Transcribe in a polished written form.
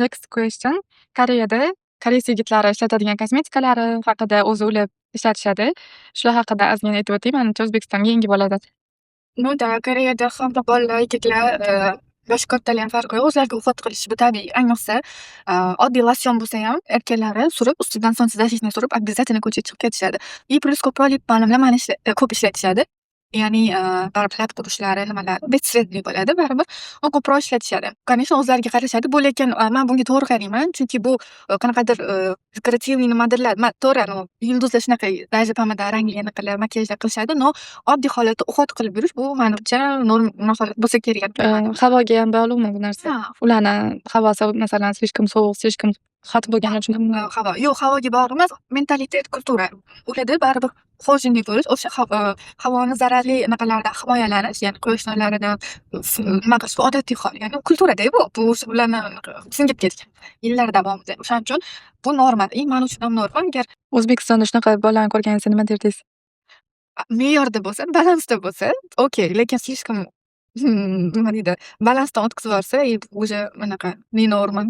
Next question. Koreys yigitlari ishlatadigan kosmetikalari haqida o'zi o'ylab ishlatishadi. Shular haqida ozgina aytib o'tay. Manimcha O'zbekistonga yangi bo'ladi. Ну да, Koreyada ham bolalar, yigitlar, yoshi kattalarni farqi yo'q. O'zlariga ovqat qilishi bu tabiiy. Ayniqsa, oddiy losyon bo'lsa ham erkaklari surib, ustidan sonsiz защитный surib, обязательно ko'chaga chiqib ketishadi. И plus ko'proq lip balm nimani ko'p ishlatishadi. Ya'ni, baribir lab qurishlari, nimalar бесцветный bo'ladi baribir. Uni ko'proq ishlatishadi. Конечно, o'zlariga qarashadi. Bu lekin, men bunga to'g'ri qarayman. Chunki bu qanaqadir dekorativniy nimadirlar. To'g'ri, yulduzlar shunaqa даже pomada rangli anaqalar, makiyajlar qilishadi, но oddiy holatda uhot qilib yurish bu menimcha normal holat bo'lsa kerak deb o'ylayman. Havoga ham bog'liqmi bu narsa? Ha. Ularni havosi masalan слишком sovuq, slishkam hot bo'lgani uchun Yo'q, havoga bog'liq emas, mentalitet, kultura. Ularda baribir xo'jayinlik bo'lish, o'sha havoni zararli anaqalardan himoyalanish, ya'ni quyosh nurlaridan nima qilish bu odatiy hol. Ya'ni kulturada bu. Bu ularni singib ketgan yillar davomida. O'shaning uchun bu normal. И men uchun ham normal. Agar O'zbekistonda shunaqa bolani ko'rganingizda nima derdingiz? me'yorda bo'lsa, balansda bo'lsa, okey, lekin слишком nima deydi, balansdan o'tkazib yuborsa, уже anaqa nenormal.